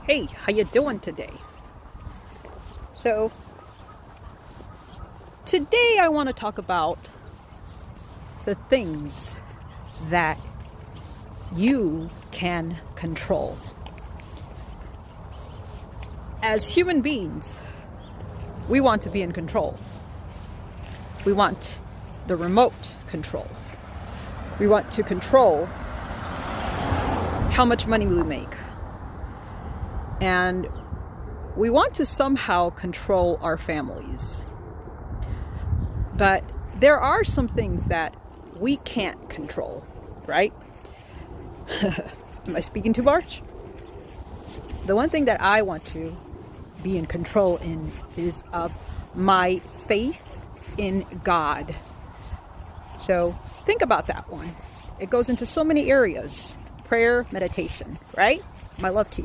Hey, how you doing today? So, today I want to talk about the things that you can control. As human beings, we want to be in control. We want the remote control. We want to control how much money we make. And we want to somehow control our families. But there are some things that we can't control, right? Am I speaking too much? The one thing that I want to be in control in is of my faith in God. So think about that one. It goes into so many areas. Prayer, meditation, right? My love to you.